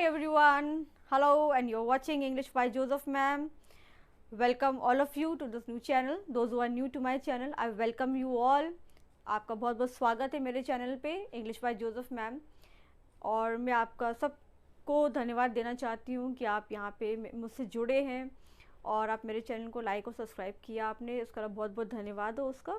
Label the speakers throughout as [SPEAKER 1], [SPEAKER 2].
[SPEAKER 1] Hi everyone, hello, and you're watching English by Joseph ma'am. Welcome all of you to this new channel. Those who are new to my channel, I welcome you all. आपका बहुत बहुत स्वागत है मेरे channel पे English by Joseph ma'am. और मैं आपका सबको धन्यवाद देना चाहती हूँ कि आप यहाँ पे मुझसे जुड़े हैं और आप मेरे चैनल को लाइक और सब्सक्राइब किया आपने, इसका बहुत बहुत धन्यवाद हो उसका।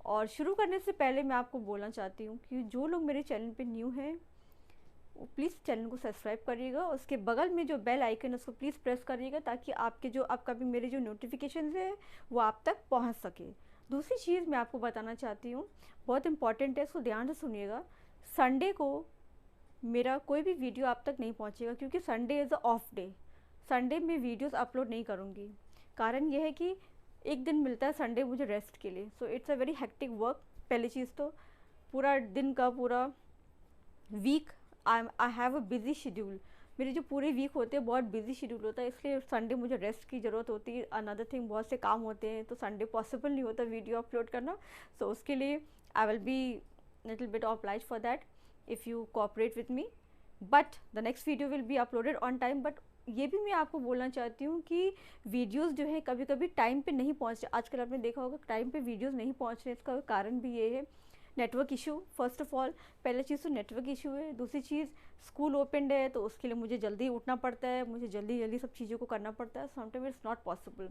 [SPEAKER 1] और शुरू करने से पहले मैं आपको बोलना चाहती हूँ कि जो लोग मेरे चैनल पे न्यू हैं प्लीज़ चैनल को सब्सक्राइब करिएगा, उसके बगल में जो बेल आइकन है उसको प्लीज़ प्रेस करिएगा ताकि आपके जो अपकमिंग मेरे जो नोटिफिकेशन है वो आप तक पहुंच सके। दूसरी चीज़ मैं आपको बताना चाहती हूँ, बहुत इंपॉर्टेंट है, इसको ध्यान से सुनिएगा। संडे को मेरा कोई भी वीडियो आप तक नहीं पहुँचेगा क्योंकि Sunday is a of day. Sunday में वीडियोज़ अपलोड नहीं करूँगी। कारण यह है कि एक दिन मिलता है संडे मुझे रेस्ट के लिए, so it's a very hectic work. पहली चीज़ तो पूरा दिन का पूरा week I have a busy schedule. मेरे जो पूरे वीक होते हैं बहुत बिजी शेड्यूल होता है, इसलिए संडे मुझे रेस्ट की ज़रूरत होती है। अनदर थिंग बहुत से काम होते हैं तो संडे पॉसिबल नहीं होता वीडियो अपलोड करना। सो उसके लिए I will be little bit obliged for that if you cooperate with me, but the next video will be uploaded on time. But ये भी मैं आपको बोलना चाहती हूँ कि वीडियोस जो है कभी कभी टाइम पे नहीं पहुँच रहे। आजकल आपने देखा होगा टाइम पे वीडियोस नहीं पहुँच रहे, इसका कारण भी ये है network issue. First of all पहले चीज़ तो नेटवर्क इशू है। दूसरी चीज़ स्कूल ओपनड है तो उसके लिए मुझे जल्दी उठना पड़ता है, मुझे जल्दी जल्दी सब चीज़ों को करना पड़ता है। Sometime it's not possible.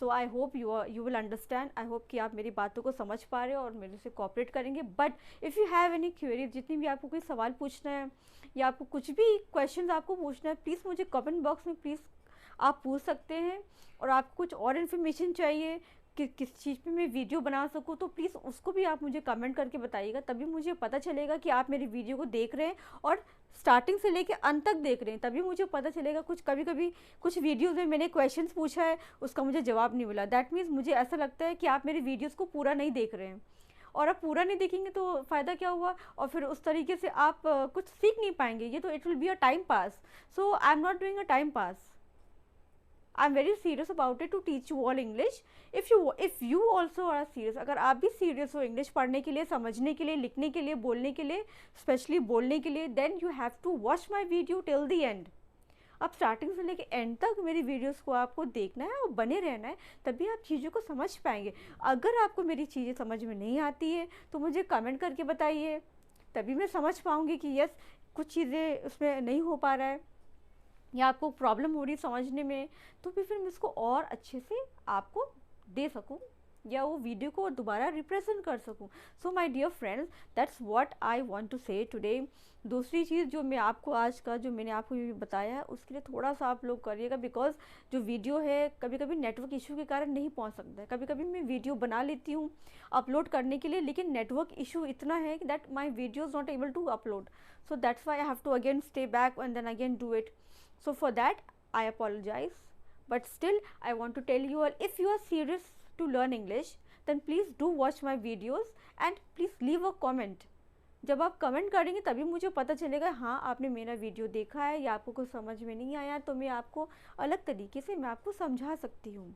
[SPEAKER 1] So I hope you will understand. I hope कि आप मेरी बातों को समझ पा रहे हो और मेरे से कोऑपरेट करेंगे। But if you have any queries, जितनी भी आपको कोई सवाल पूछना है या आपको कुछ भी क्वेश्चन आपको पूछना है, प्लीज़ मुझे कमेंट बॉक्स में प्लीज़ आप पूछ सकते हैं। और आपको कुछ और इन्फॉर्मेशन चाहिए कि किस चीज़ पे मैं वीडियो बना सकूँ तो प्लीज़ उसको भी आप मुझे कमेंट करके बताइएगा, तभी मुझे पता चलेगा कि आप मेरी वीडियो को देख रहे हैं और स्टार्टिंग से लेके अंत तक देख रहे हैं। तभी मुझे पता चलेगा। कभी कभी कुछ वीडियोज़ में मैंने क्वेश्चंस पूछा है, उसका मुझे जवाब नहीं मिला, दैट मीन्स मुझे ऐसा लगता है कि आप मेरी वीडियोज़ को पूरा नहीं देख रहे हैं। और आप पूरा नहीं देखेंगे तो फ़ायदा क्या हुआ, और फिर उस तरीके से आप कुछ सीख नहीं पाएंगे। ये तो it will be a time pass. So I am not doing a time pass. I'm very serious about it to teach you all English. If you also are serious, अगर आप भी serious हो इंग्लिश पढ़ने के लिए, समझने के लिए, लिखने के लिए, बोलने के लिए, स्पेशली बोलने के लिए, then you have to watch my video till the end. अब स्टार्टिंग से लेके एंड तक मेरी वीडियोस को आपको देखना है और बने रहना है, तभी आप चीज़ों को समझ पाएंगे। अगर आपको मेरी चीज़ें समझ में नहीं आती है तो मुझे कमेंट करके बताइए, तभी मैं समझ पाऊँगी कि यस कुछ चीज़ें उसमें नहीं हो पा रहा है या आपको प्रॉब्लम हो रही है समझने में, तो फिर मैं इसको और अच्छे से आपको दे सकूं या वो वीडियो को दोबारा रिप्रेजेंट कर सकूं। So my dear friends, that's what I want to say today. दूसरी चीज़ जो मैं आपको आज का जो मैंने आपको ये बताया है उसके लिए थोड़ा सा आप लोग करिएगा, बिकॉज जो वीडियो है कभी कभी नेटवर्क इशू के कारण नहीं पहुंच सकता है। कभी कभी मैं वीडियो बना लेती हूँ अपलोड करने के लिए, लेकिन नेटवर्क इशू इतना है कि that my video is not able to upload. So that's why I have to again stay back and then again do it. So for that I apologize, but still I want to tell you all, if you are serious to learn English then please do watch my videos and please leave a comment. जब आप comment करेंगे तभी मुझे पता चलेगा हाँ आपने मेरा वीडियो देखा है, या आपको कुछ समझ में नहीं आया तो मैं आपको अलग तरीके से मैं आपको समझा सकती हूँ।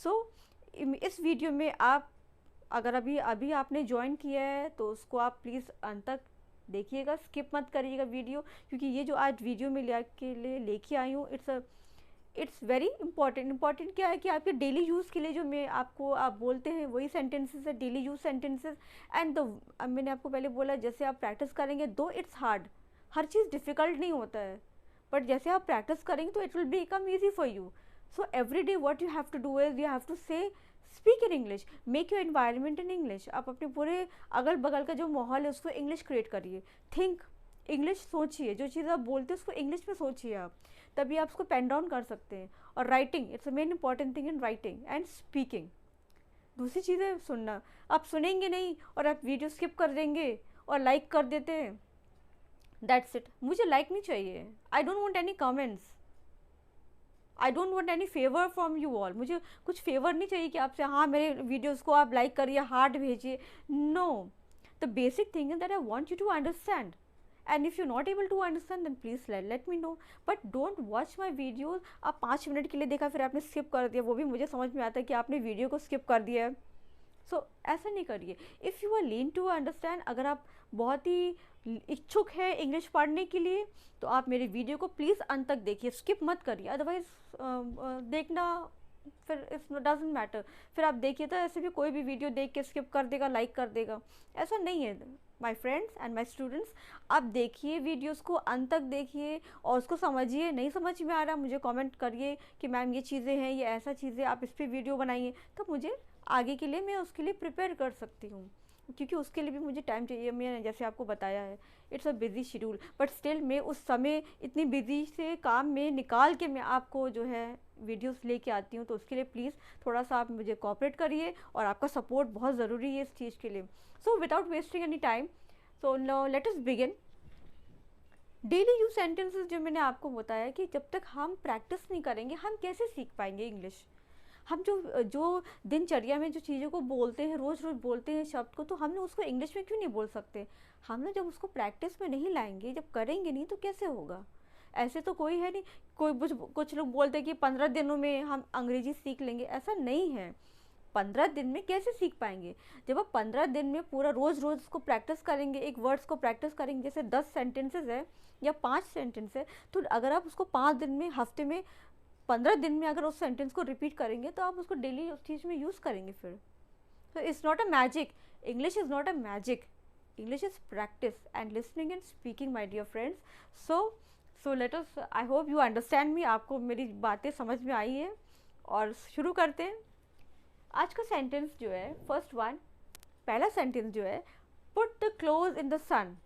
[SPEAKER 1] सो इस वीडियो में आप अगर अभी आपने ज्वाइन किया है तो उसको आप प्लीज़ अंत तक देखिएगा, स्किप मत करिएगा वीडियो, क्योंकि ये जो आज वीडियो में लेके आई हूँ इट्स वेरी इंपॉर्टेंट। इंपॉर्टेंट क्या है कि आपके डेली यूज़ के लिए जो मैं आपको आप बोलते हैं वही सेंटेंसेस है, डेली यूज सेंटेंसेस। एंड मैंने आपको पहले बोला जैसे आप प्रैक्टिस करेंगे दो इट्स हार्ड, हर चीज़ डिफ़िकल्ट नहीं होता है, बट जैसे आप प्रैक्टिस करेंगे तो it will become easy for you. So every day what you have to do is you have to say speak in English, make your environment in English. आप अपने पूरे अगल बगल का जो माहौल है उसको इंग्लिश क्रिएट करिए। थिंक इंग्लिश, सोचिए, जो चीज़ आप बोलते हैं उसको इंग्लिश में सोचिए आप, तभी आप उसको पेन डाउन कर सकते हैं। और writing, it's a main important thing in writing and speaking. दूसरी चीज़ है सुनना। आप सुनेंगे नहीं और आप वीडियो स्किप कर देंगे और लाइक कर देते हैं, दैट्स इट। मुझे लाइक नहीं चाहिए, I don't want any comments, I don't want any favour from you all. मुझे कुछ फेवर नहीं चाहिए कि आपसे हाँ मेरे वीडियोज़ को आप लाइक करिए, हार्ट भेजिए, no. The basic thing is that I want you to understand, and if you not able to understand then please let me know, but don't watch my videos. आप 5 minute के लिए देखा फिर आपने skip कर दिया, वो भी मुझे समझ में आता है कि आपने वीडियो को स्किप कर दिया है। ऐसा नहीं करिए। If you are lean to understand, अगर आप बहुत ही इच्छुक है इंग्लिश पढ़ने के लिए, तो आप मेरे वीडियो को प्लीज़ अंत तक देखिए, स्किप मत करिए। अदरवाइज़ देखना फिर इट्स डजेंट मैटर। फिर आप देखिए तो ऐसे भी कोई भी वीडियो देख के स्किप कर देगा, लाइक कर देगा, ऐसा नहीं है। My friends and my students, आप देखिए वीडियोस को अंत तक देखिए और उसको समझिए। नहीं समझ में आ रहा मुझे कमेंट करिए कि मैम ये चीज़ें हैं, ये ऐसा चीज़ें, आप इस पर वीडियो बनाइए, तो मुझे आगे के लिए मैं उसके लिए प्रिपेयर कर सकती हूँ, क्योंकि उसके लिए भी मुझे टाइम चाहिए। मैं जैसे आपको बताया है, it's a busy schedule, but still मैं उस समय इतनी बिज़ी से काम में निकाल के मैं आपको जो है वीडियोस लेके आती हूँ। तो उसके लिए प्लीज़ थोड़ा सा आप मुझे कोऑपरेट करिए, और आपका सपोर्ट बहुत ज़रूरी है इस चीज़ के लिए। So without wasting any time, so now let us begin. Daily use sentences जो मैंने आपको बताया कि जब तक हम प्रैक्टिस नहीं करेंगे हम कैसे सीख पाएंगे इंग्लिश। हम जो जो दिनचर्या में जो चीज़ों को बोलते हैं, रोज़ रोज़ बोलते हैं शब्द को, तो हम लोग उसको इंग्लिश में क्यों नहीं बोल सकते। हम लोग जब उसको प्रैक्टिस में नहीं लाएंगे, जब करेंगे नहीं, तो कैसे होगा। ऐसे तो कोई है नहीं, कोई कुछ लोग बोलते हैं कि 15 दिनों में हम अंग्रेजी सीख लेंगे, ऐसा नहीं है। 15 दिन में कैसे सीख पाएंगे। जब आप 15 दिन में पूरा रोज़ रोज़ उसको प्रैक्टिस करेंगे, एक वर्ड्स को प्रैक्टिस करेंगे, जैसे 10 सेंटेंसेस है या 5 सेंटेंस है, तो अगर आप उसको 5 दिन में, हफ्ते में, 15 दिन में अगर उस सेंटेंस को रिपीट करेंगे, तो आप उसको डेली उस चीज़ में यूज़ करेंगे फिर। तो it's not a magic, English is not a magic, English is practice and listening and speaking, my dear friends. So let us, I hope you understand me, आपको मेरी बातें समझ में आई है, और शुरू करते हैं। आज का सेंटेंस जो है, फर्स्ट वन, पहला सेंटेंस जो है, put the clothes in the sun.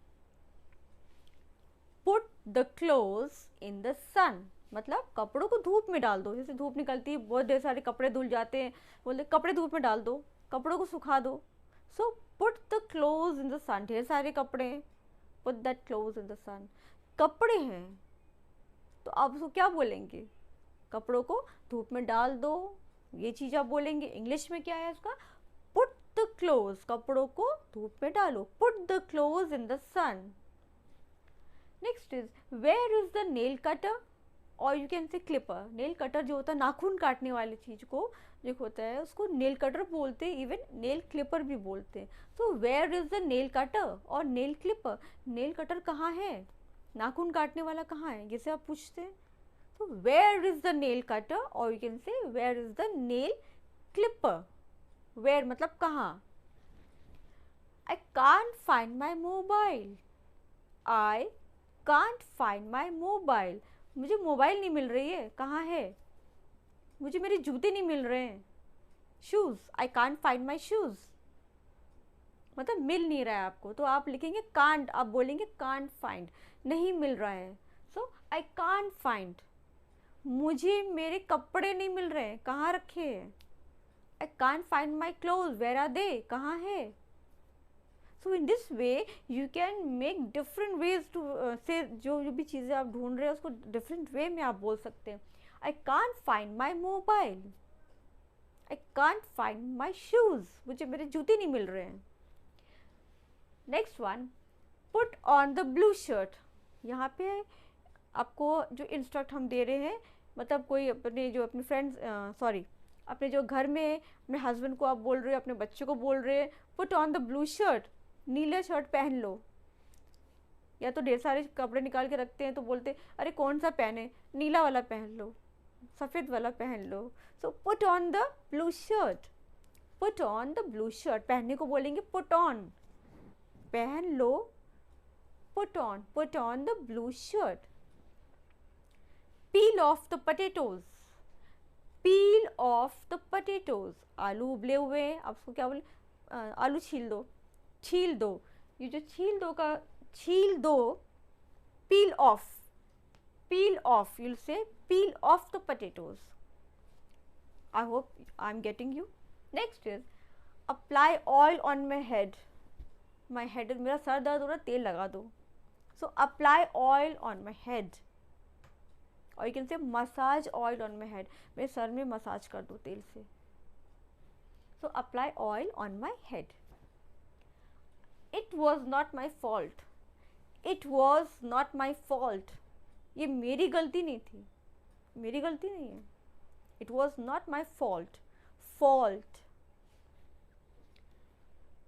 [SPEAKER 1] Put the clothes in the sun मतलब कपड़ों को धूप में डाल दो। जैसे धूप निकलती है, बहुत ढेर सारे कपड़े धुल जाते हैं, बोलते कपड़े धूप में डाल दो, कपड़ों को सुखा दो। So put the clothes in the sun, ढेर सारे कपड़े, put that clothes in the sun, कपड़े हैं, तो आप उसको क्या बोलेंगे, कपड़ों को धूप में डाल दो, ये चीज़ आप बोलेंगे। इंग्लिश में क्या है उसका, पुट द क्लोज, कपड़ों को धूप में डालो, put the clothes in the sun. Next is, where is the nail cutter, और you can say clipper. Nail cutter जो होता है नाखून काटने वाली चीज़ को जो होता है, उसको नेल कटर बोलते हैं, इवन नेल क्लिपर भी बोलते हैं। तो where is the nail cutter और नेल क्लिपर, नेल कटर कहाँ है, नाखून काटने वाला कहाँ है, जैसे आप पूछते हैं। तो where is the nail cutter, और you can say where is the nail clipper. Where मतलब कहाँ। I can't find my mobile, I can't find my mobile, मुझे मोबाइल नहीं मिल रही है, कहाँ है, मुझे मेरे जूते नहीं मिल रहे हैं। Shoes, I can't find my shoes, मतलब मिल नहीं रहा है आपको, तो आप लिखेंगे कांट, आप बोलेंगे कांट फाइंड, नहीं मिल रहा है। सो आई कांट फाइंड, मुझे मेरे कपड़े नहीं मिल रहे हैं, कहाँ रखे हैं। I can't find my cloth, where are they, कहाँ है। So in this way you can make different ways to say, जो भी चीज़ें आप ढूंढ रहे हैं उसको डिफरेंट वे में आप बोल सकते हैं। I can't find my mobile, I can't find my shoes, मुझे मेरे जूते नहीं मिल रहे हैं। Next one, put on the blue shirt. यहाँ पे आपको जो इंस्ट्रक्ट हम दे रहे हैं, मतलब कोई अपने जो अपने फ्रेंड्स, सॉरी, अपने जो घर में अपने हस्बैंड को आप बोल रहे हो, अपने बच्चे को बोल रहे हैं, put on the blue shirt, Neela shirt पहन लो। या तो ढेर सारे कपड़े निकाल के रखते हैं तो बोलते अरे कौन सा पहने, नीला वाला पहन लो, सफ़ेद वाला पहन लो। So put on the blue shirt, put on the blue shirt, पहनने को बोलेंगे पुट ऑन, पहन लो, put on the blue shirt. Peel off the potatoes, peel off the potatoes, आलू उबले हुए हैं, आप उसको क्या बोले, आलू छील दो, छील दो, ये जो छील दो का, छील दो, peel off, peel off, you'll say peel off the potatoes. I hope I'm getting you. Next is apply oil on my head, my head, मेरा सर दर्द हो रहा है, तेल लगा दो। So apply oil on my head, or you can say massage oil on my head, मेरे sir में मसाज कर दो तेल से। So apply oil on my head. It was not my fault, it was not my fault, ये मेरी गलती नहीं थी, मेरी गलती नहीं है। It was not my fault, fault,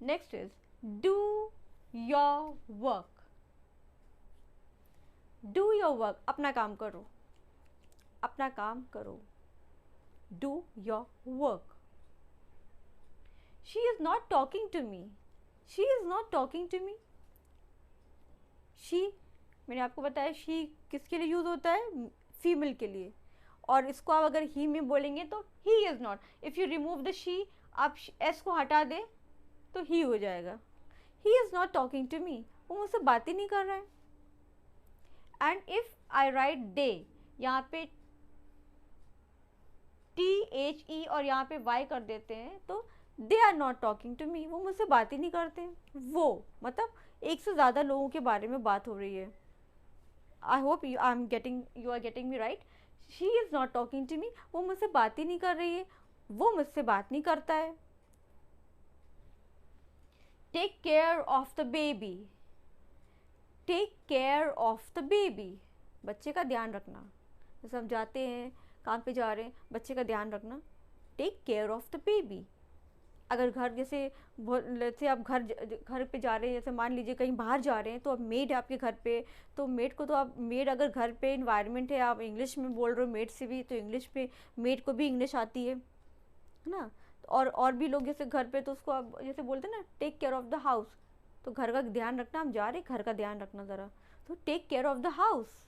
[SPEAKER 1] next is do your work. Do your work, अपना काम करो, अपना काम करो। Do your work. She is not talking to me. She is not talking to me. She, मैंने आपको बताया शी किसके लिए यूज होता है, फीमेल के लिए, और इसको आप अगर ही में बोलेंगे तो he is not. If you remove the she, आप एस को हटा दे तो ही हो जाएगा। He is not talking to me, वो मुझसे बात ही नहीं कर रहा है। And if I write the, यहाँ पे THE और यहाँ पे Y कर देते हैं तो they are not talking to me, वो मुझसे बात ही नहीं करते। वो मतलब एक से ज़्यादा लोगों के बारे में बात हो रही है। I hope you are getting me right. She is not talking to me, वो मुझसे बात ही नहीं कर रही है, वो मुझसे बात नहीं करता है। Take care of the baby. Take care of the baby, बच्चे का ध्यान रखना। जैसे हम जाते हैं, काम पे जा रहे हैं, बच्चे का ध्यान रखना। Take care of the baby. अगर घर जैसे आप घर पे जा रहे हैं, जैसे मान लीजिए कहीं बाहर जा रहे हैं, तो अब मेड है आपके घर पे, तो मेड को तो आप, मेड अगर घर पे इन्वायरमेंट है, आप इंग्लिश में बोल रहे हो मेड से भी, तो इंग्लिश में मेड को भी इंग्लिश आती है ना। और भी लोग जैसे घर पे, तो उसको आप जैसे बोलते हैं ना take care of the house, तो घर का ध्यान रखना, हम जा रहे हैं घर का ध्यान रखना ज़रा, तो take care of the house,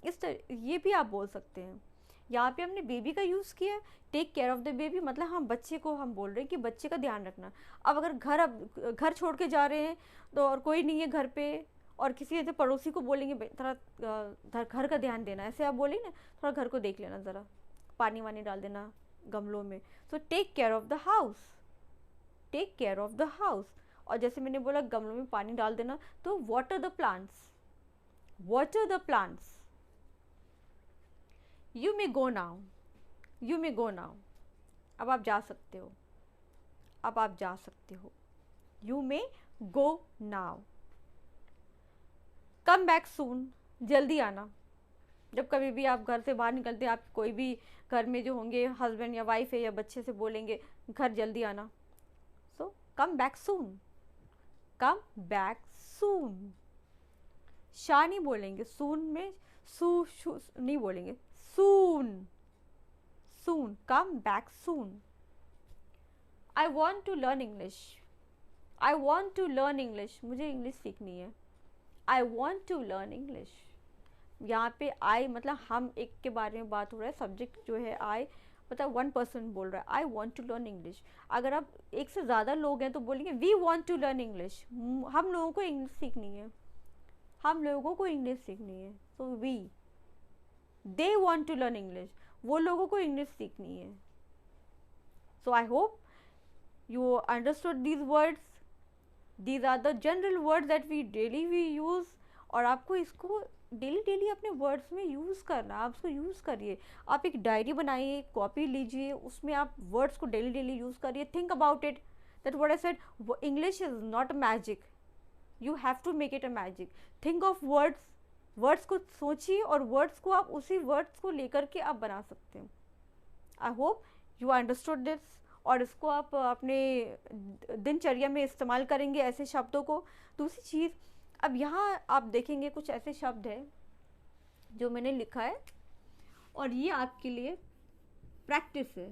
[SPEAKER 1] इस तरह ये भी आप बोल सकते हैं। यहाँ पे हमने बेबी का यूज़ किया, take care of the baby, मतलब हम बच्चे को हम बोल रहे हैं कि बच्चे का ध्यान रखना। अब अगर घर छोड़ के जा रहे हैं तो, और कोई नहीं है घर पे, और किसी ऐसे पड़ोसी को बोलेंगे थोड़ा घर का ध्यान देना, ऐसे आप बोलेंगे ना, थोड़ा घर को देख लेना, ज़रा पानी वानी डाल देना गमलों में, तो take care of the house, take care of the house. और जैसे मैंने बोला गमलों में पानी डाल देना, तो water the plants, water the plants. You may go now, you may go now, अब आप जा सकते हो, अब आप जा सकते हो। You may go now. Come back सून, जल्दी आना। जब कभी भी आप घर से बाहर निकलते हैं, आप कोई भी घर में जो होंगे हस्बैंड या वाइफ है या बच्चे से बोलेंगे घर जल्दी आना, so come back soon, come back soon. शाह नहीं बोलेंगे, सून में सू नहीं बोलेंगे, soon, soon, come back soon. I want to learn English. I want to learn English. मुझे इंग्लिश सीखनी है। I want to learn English. यहाँ पे I मतलब हम एक के बारे में बात हो रहा है, सब्जेक्ट जो है I मतलब one person बोल रहा है I want to learn English। अगर आप एक से ज़्यादा लोग हैं तो बोलेंगे We want to learn English। हम लोगों को इंग्लिश सीखनी है, हम लोगों को इंग्लिश सीखनी है, so we, they want to learn English, वो लोगों को इंग्लिश सीखनी है। So I hope you understood these words. These are the general words that we use, और आपको इसको डेली अपने वर्ड्स में यूज़ करना, आप उसको यूज़ करिए। आप एक डायरी बनाइए, कॉपी लीजिए, उसमें आप वर्ड्स को डेली यूज़ करिए। Think about it, that what I said, English is not a magic, you have to make it a magic. Think of words, words को सोचिए और वर्ड्स को आप उसी वर्ड्स को लेकर के आप बना सकते हैं। आई होप यू अंडरस्टूड दिस, और इसको आप अपने दिनचर्या में इस्तेमाल करेंगे ऐसे शब्दों को। दूसरी चीज़, अब यहाँ आप देखेंगे कुछ ऐसे शब्द हैं जो मैंने लिखा है, और ये आपके लिए प्रैक्टिस है।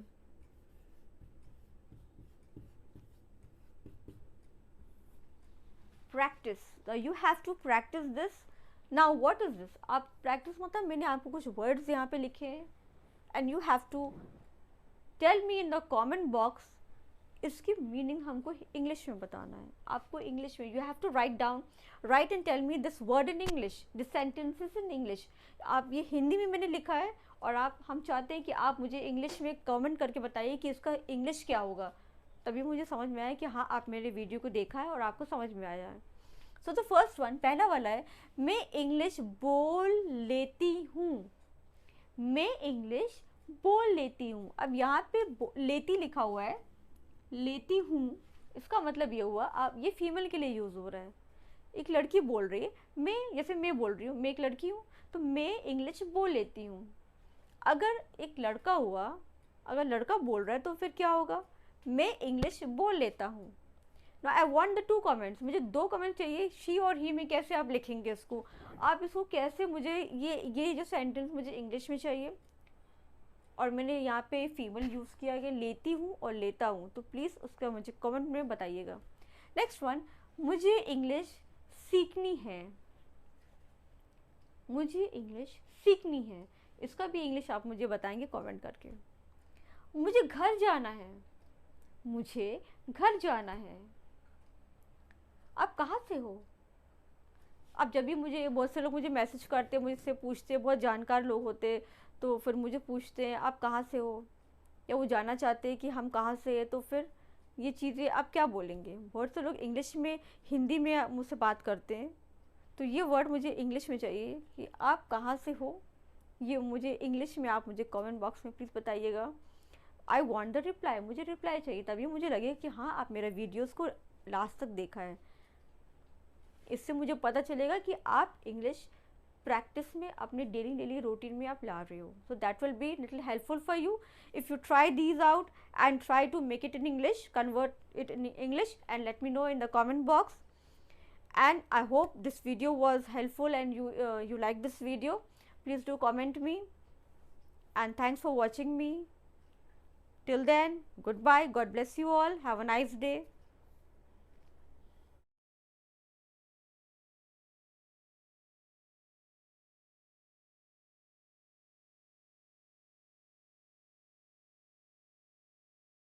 [SPEAKER 1] Practice, you have to practice this. Now what is this? आप प्रैक्टिस मतलब मैंने आपको कुछ वर्ड्स यहाँ पे लिखे हैं, and you have to tell me in the comment box, इसकी मीनिंग हमको इंग्लिश में बताना है। आपको इंग्लिश में, you have to write down, right and tell me this word in English, this sentences in English. आप ये हिंदी में मैंने लिखा है, और हम चाहते हैं कि आप मुझे इंग्लिश में कमेंट करके बताइए कि इसका इंग्लिश क्या होगा, तभी मुझे समझ में आया कि हाँ आप मेरे वीडियो को देखा है और आपको समझ में आया है। सो द फर्स्ट वन, पहला वाला है, मैं इंग्लिश बोल लेती हूँ, मैं इंग्लिश बोल लेती हूँ। अब यहाँ पे लेती लिखा हुआ है, लेती हूँ, इसका मतलब ये हुआ, आप ये फीमेल के लिए यूज़ हो रहा है। एक लड़की बोल रही है, मैं, जैसे मैं बोल रही हूँ, मैं एक लड़की हूँ तो मैं इंग्लिश बोल लेती हूँ। अगर एक लड़का हुआ, अगर लड़का बोल रहा है तो फिर क्या होगा, मैं इंग्लिश बोल लेता हूँ। No I want the 2 comments, मुझे 2 कमेंट्स चाहिए। शी और ही में कैसे आप लिखेंगे इसको, आप इसको कैसे, मुझे ये जो सेंटेंस मुझे इंग्लिश में चाहिए, और मैंने यहाँ पे फीमेल यूज़ किया है, लेती हूँ और लेता हूँ, तो प्लीज़ उसका मुझे कमेंट में बताइएगा। नेक्स्ट वन, मुझे इंग्लिश सीखनी है, मुझे इंग्लिश सीखनी है, इसका भी इंग्लिश आप मुझे बताएंगे कमेंट करके। मुझे घर जाना है, मुझे घर जाना है, आप कहाँ से हो। अब जब भी मुझे बहुत से लोग मुझे मैसेज करते, मुझसे पूछते, बहुत जानकार लोग होते, तो फिर मुझे पूछते हैं आप कहाँ से हो, या वो जानना चाहते हैं कि हम कहाँ से हैं, तो फिर ये चीज़ें आप क्या बोलेंगे। बहुत से लोग इंग्लिश में, हिंदी में मुझसे बात करते हैं, तो ये वर्ड मुझे इंग्लिश में चाहिए कि आप कहाँ से हो, ये मुझे इंग्लिश में आप मुझे कमेंट बॉक्स में प्लीज़ बताइएगा। आई वॉन्ट द रिप्लाई, मुझे रिप्लाई चाहिए, तभी मुझे लगे कि हाँ आप मेरे वीडियोज़ को लास्ट तक देखा है। इससे मुझे पता चलेगा कि आप इंग्लिश प्रैक्टिस में अपने डेली रूटीन में आप ला रहे हो। So that will be little helpful for you if you try these out and try to make it in English, convert it in English and let me know in the comment box. And I hope this video was helpful and you like this video. Please do comment me, and thanks for watching me. Till then, goodbye. God bless you all. Have a nice day.